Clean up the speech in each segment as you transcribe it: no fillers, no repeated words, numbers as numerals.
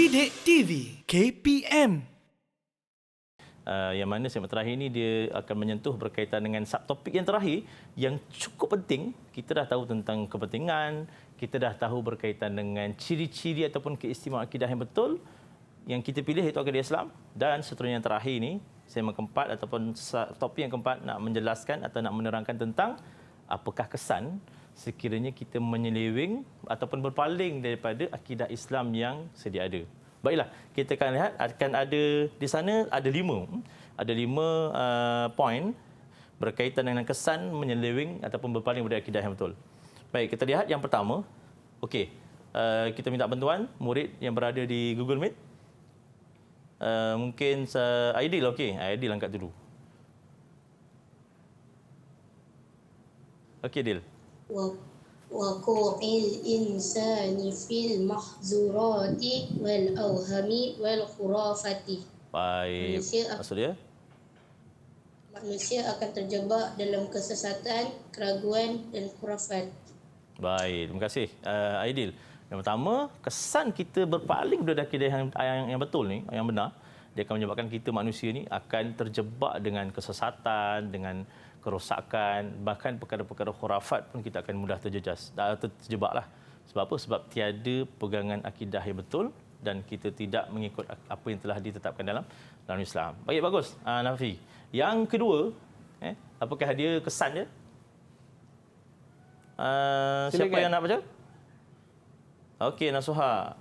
Didik TV KPM. Yang mana segmen terakhir ini dia akan menyentuh berkaitan dengan subtopik yang terakhir yang cukup penting. Kita dah tahu tentang kepentingan, kita dah tahu berkaitan dengan ciri-ciri ataupun keistimewaan akidah yang betul yang kita pilih iaitu akidah Islam, dan seterusnya yang terakhir ini segmen keempat ataupun topik yang keempat nak menjelaskan atau nak menerangkan tentang apakah kesan sekiranya kita menyeleweng ataupun berpaling daripada akidah Islam yang sedia ada. Baiklah, kita akan lihat akan ada di sana ada lima poin berkaitan dengan kesan menyeleweng ataupun berpaling dari akidah yang betul. Baik, kita lihat yang pertama. Okey, kita minta bantuan murid yang berada di Google Meet. Mungkin Aidil, okey. Aidil angkat dulu. Okey, Aidil. وقوع الإنسان في المحظورات والأوهام والخرافات. Baik. Maksud dia? Manusia akan terjebak dalam kesesatan, keraguan dan khurafat. Baik, terima kasih Aidil. Yang pertama, kesan kita berpaling dari akidah yang betul ni, yang benar, dia akan menyebabkan kita manusia ni akan terjebak dengan kesesatan, dengan kerosakan, bahkan perkara-perkara khurafat pun kita akan mudah terjebaklah. Sebab apa? Sebab tiada pegangan akidah yang betul dan kita tidak mengikut apa yang telah ditetapkan dalam Islam. Baik, bagus. Nafi. Yang kedua, apakah dia kesan dia? Siapa yang nak baca? Okey, Nasuha.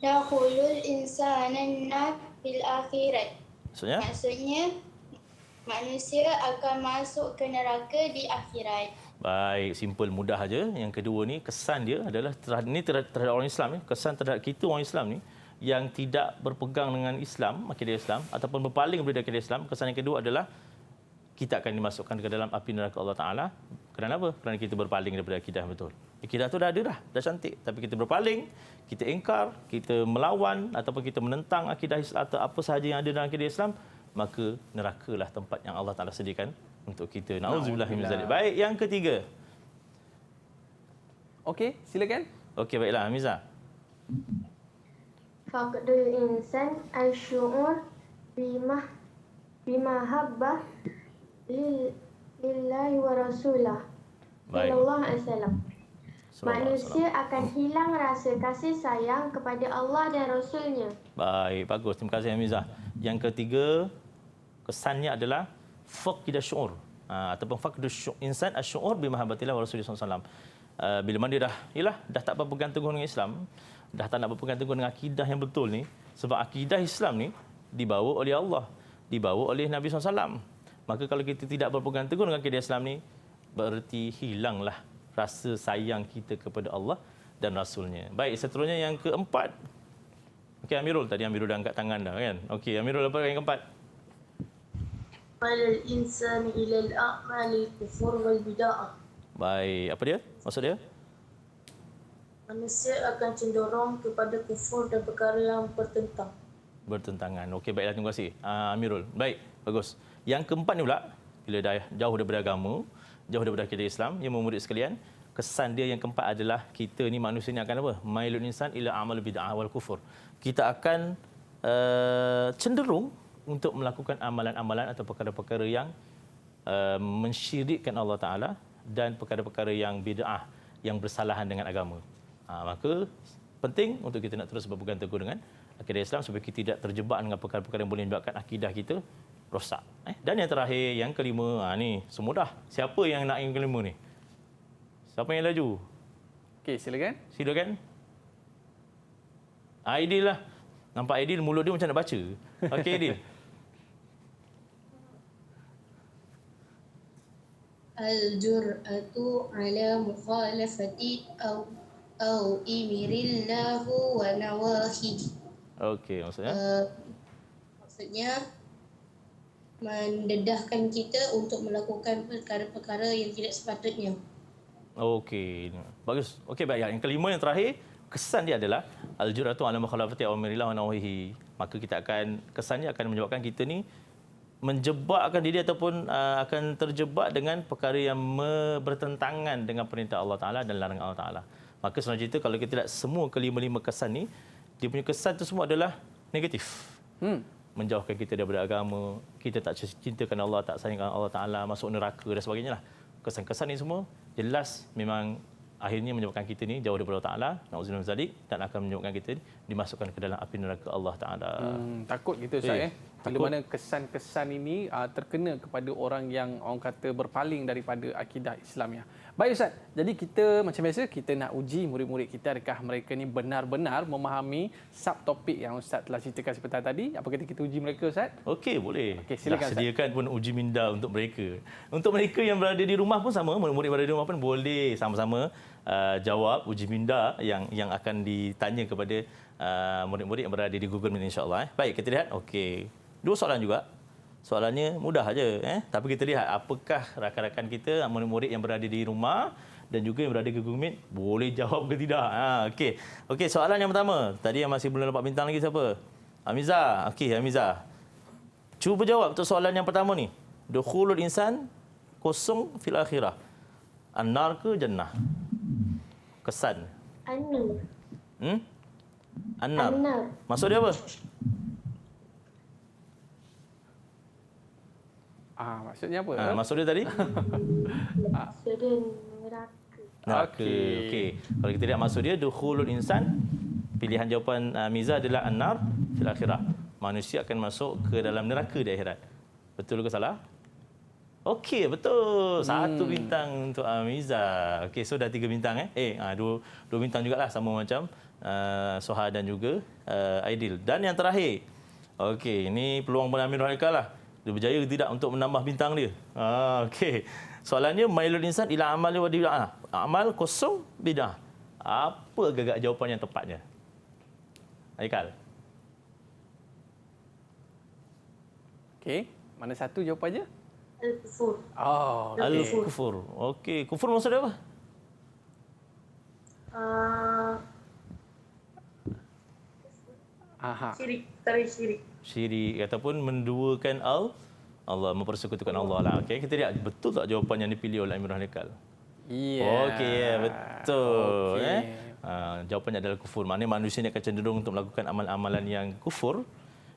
Dakhulul insanan nar fil akhirat. Maksudnya manusia akan masuk ke neraka di akhirat. Baik, simple, mudah aja. Yang kedua ni, kesan dia adalah terhadap orang Islam ni, kesan terhadap kita orang Islam ni yang tidak berpegang dengan Islam, akidah Islam ataupun berpaling daripada akidah Islam. Kesan yang kedua adalah kita akan dimasukkan ke dalam api neraka Allah Taala. Kerana apa? Kerana kita berpaling daripada akidah yang betul. Akidah tu dah ada dah cantik, tapi kita berpaling, kita ingkar, kita melawan ataupun kita menentang akidah Islam atau apa sahaja yang ada dalam akidah Islam, maka nerakalah tempat yang Allah Taala sediakan untuk kita. Nauzubillah min zalik. Baik, yang ketiga. Okey, silakan. Okey, baiklah, Hamiza. Faqdul insan asy'ur bimahabbah lillahi wa rasulah sallallahu alaihi wasallam. Manusia akan hilang rasa kasih sayang kepada Allah dan Rasulnya. Baik, bagus. Terima kasih, Hamizah. Yang ketiga, kesannya adalah faqd asy'ur ataupun faqd insan asy'ur bimahabbatillah wa rasulih sallallahu alaihi wasallam. Bila mana dia dah tak berpegang teguh dengan Islam, dah tak nak berpegang teguh dengan akidah yang betul ni, sebab akidah Islam ni dibawa oleh Allah, dibawa oleh Nabi SAW. Maka kalau kita tidak berpegang teguh dengan akidah Islam ni, berarti hilanglah rasa sayang kita kepada Allah dan Rasulnya. Baik, seterusnya yang keempat. Okey, Amirul. Tadi Amirul dah angkat tangan dah kan? Okey, Amirul, apa yang keempat? Al insan ila al a'mal kufur wal bid'ah. Baik, apa dia? Maksud dia? Manusia akan cenderung kepada kufur dan perkara yang Bertentangan. Okey, baiklah, terima kasih. Amirul. Baik, bagus. Yang keempat ni pula, bila dah jauh daripada agama, jauh daripada akidah Islam, yang murid sekalian, kesan dia yang keempat adalah kita ni manusia ni akan apa? Mailun insan ila amal bid'ah wal kufur. Kita akan cenderung untuk melakukan amalan-amalan atau perkara-perkara yang mensyirikkan Allah Taala dan perkara-perkara yang bid'ah, yang bersalahan dengan agama. Maka penting untuk kita nak terus berpegang teguh dengan akidah Islam supaya kita tidak terjebak dengan perkara-perkara yang boleh menyebabkan akidah kita rosak. Dan yang terakhir, yang kelima, ni semudah. Siapa yang nak yang kelima ni? Siapa yang laju? Okey, silakan. Silakan. Aidil lah. Nampak Aidil, mulut dia macam nak baca. Okey, Aidil. Al-jur'atu ala mukhalafati au imirillahu wa nawahi. Okey, maksudnya? Maksudnya mendedahkan kita untuk melakukan perkara-perkara yang tidak sepatutnya. Okey, bagus. Okey, baik. Yang kelima, yang terakhir, kesan dia adalah al-jur'atu ala mukhalafati awamirillah wa nawahihi. Maka kita akan, kesannya akan menyebabkan kita ni menjebakkan diri ataupun akan terjebak dengan perkara yang bertentangan dengan perintah Allah Taala dan larangan Allah Taala. Maka sebenarnya cerita kalau kita lihat semua kelima-lima kesan ni, dia punya kesan tu semua adalah negatif. Menjauhkan kita daripada agama, kita tak cintakan Allah, tak sayangkan Allah Ta'ala, masuk neraka dan sebagainya lah. Kesan-kesan ni semua jelas memang akhirnya menyebabkan kita ni jauh daripada Allah Ta'ala, na'udzubillah min zalik, dan akan menyebabkan kita ni dimasukkan ke dalam api neraka Allah Ta'ala. Takut gitu Ustaz bila mana kesan-kesan ini terkena kepada orang yang orang kata berpaling daripada akidah Islamiah. Baik Ustaz, jadi kita macam biasa kita nak uji murid-murid kita adakah mereka ni benar-benar memahami subtopik yang Ustaz telah ceritakan sebentar tadi. Apa kata kita uji mereka Ustaz? Okey, boleh. Okey, silakan Ustaz. Sediakan pun uji minda untuk mereka. Untuk mereka yang berada di rumah pun sama, murid-murid berada di rumah pun boleh sama-sama jawab uji minda yang akan ditanya kepada murid-murid yang berada di Google Meet insya-Allah. Baik, kita lihat. Okey. 2 soalan juga. Soalannya mudah aja tapi kita lihat apakah rakan-rakan kita, murid-murid yang berada di rumah dan juga yang berada di Google Meet boleh jawab ke tidak. Okey. Okey, soalan yang pertama. Tadi yang masih belum dapat bintang lagi siapa? Hamiza. Okey, Hamiza. Cuba jawab untuk soalan yang pertama ni. Dukhulul insan kosong fil akhirah. An-nar ke jannah? Kesan. An-nur. An-nar. An-nar. Maksud dia apa? Maksudnya apa? Maksud dia tadi? Maksudnya neraka. Neraka. Okey. Kalau kita lihat maksud dia dukhulul insan, pilihan jawapan Miza adalah an-nar fil akhirah. Manusia akan masuk ke dalam neraka di akhirat. Betul ke salah? Okey, betul. 1 bintang untuk Miza. Okey, so dah 3 bintang dua bintang jugalah sama macam Soha dan juga Aidil. Dan yang terakhir. Okey, ini peluang Amirul Haikal lah. Dia berjaya ke tidak untuk menambah bintang dia. Okey. Soalannya mailul insan ila amali wa bid'ah. Amal kosong bid'ah. Apa gagak jawapan yang tepatnya? Haikal. Okey, mana satu jawapannya? Al-kufur. Al-kufur. Okey, kufur maksud dia apa? Syirik, tarik syirik. Syirik ataupun menduakan Allah, mempersekutukan Allah lah. Okey, kita lihat betul tak jawapan yang dipilih oleh Amirul Haikal? Okey, betul. Okey. Jawapannya adalah kufur. Maknanya manusia ni akan cenderung untuk melakukan amal-amalan yang kufur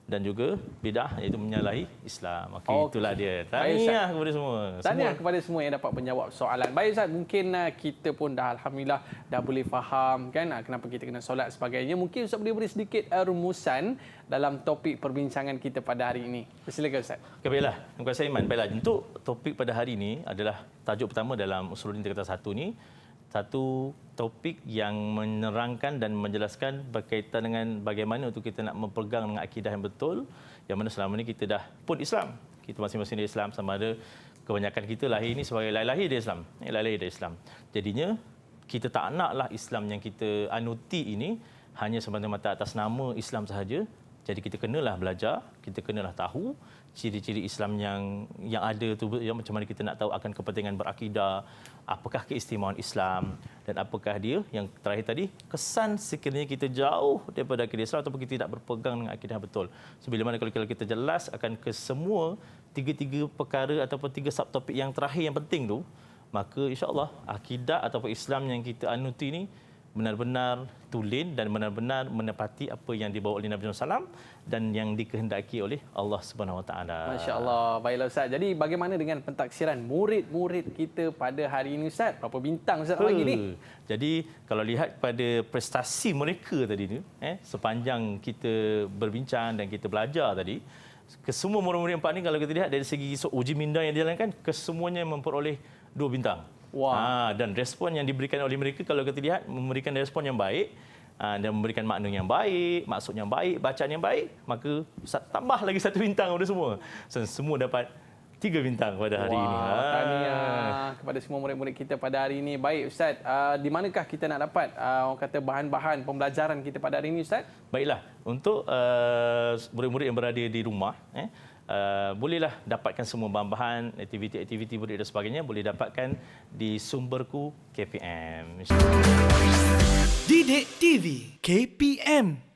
dan juga bidah, iaitu menyalahi Islam. Okey, itulah dia. Tahniah kepada semua. Tahniah kepada semua yang dapat menjawab soalan. Baik Ustaz, mungkin kita pun dah alhamdulillah dah boleh faham kan kenapa kita kena solat sebagainya. Mungkin Ustaz boleh beri sedikit rumusan dalam topik perbincangan kita pada hari ini. Silakan Ustaz. Okay, baiklah. Terima kasih Iman. Baiklah, untuk topik pada hari ini adalah tajuk pertama dalam Usuluddin Tingkatan 1 ni. Satu topik yang menerangkan dan menjelaskan berkaitan dengan bagaimana untuk kita nak mempegang dengan akidah yang betul, yang mana selama ini kita dah pun Islam. Kita masing-masing dari Islam, sama ada kebanyakan kita lahir ini sebagai lahir dari Islam. Lahir dari Islam. Jadinya kita tak naklah Islam yang kita anuti ini hanya semata-mata atas nama Islam sahaja. Jadi kita kenalah belajar, kita kenalah tahu ciri-ciri Islam yang ada tu, yang macam mana kita nak tahu akan kepentingan berakidah, apakah keistimewaan Islam dan apakah dia yang terakhir tadi kesan sekiranya kita jauh daripada akidah Islam ataupun kita tidak berpegang dengan akidah betul. So, bila mana kalau kita jelas akan ke semua tiga-tiga perkara ataupun 3 subtopik yang terakhir yang penting tu, maka insya-Allah akidah ataupun Islam yang kita anuti ini benar-benar tulen dan benar-benar menepati apa yang dibawa oleh Nabi SAW dan yang dikehendaki oleh Allah Subhanahu Wa Taala. Masya-Allah. Baiklah Ustaz. Jadi bagaimana dengan pentaksiran murid-murid kita pada hari ini Ustaz? Berapa bintang Ustaz bagi ni? Jadi kalau lihat pada prestasi mereka tadi ni, sepanjang kita berbincang dan kita belajar tadi, kesemua murid-murid 4 ni kalau kita lihat dari segi uji minda yang dijalankan, kesemuanya memperoleh 2 bintang. Wow. Dan respon yang diberikan oleh mereka kalau kita lihat memberikan respon yang baik dan memberikan makna yang baik, maksud yang baik, bacaan yang baik, maka Ustaz tambah lagi 1 bintang kepada semua. So, semua dapat 3 bintang pada hari ini. Tahniah kepada semua murid-murid kita pada hari ini. Baik Ustaz, di manakah kita nak dapat orang kata bahan-bahan pembelajaran kita pada hari ini Ustaz? Baiklah, untuk murid-murid yang berada di rumah, bolehlah dapatkan semua bahan-bahan, aktiviti-aktiviti murid dan sebagainya boleh dapatkan di Sumberku KPM. Didik TV KPM.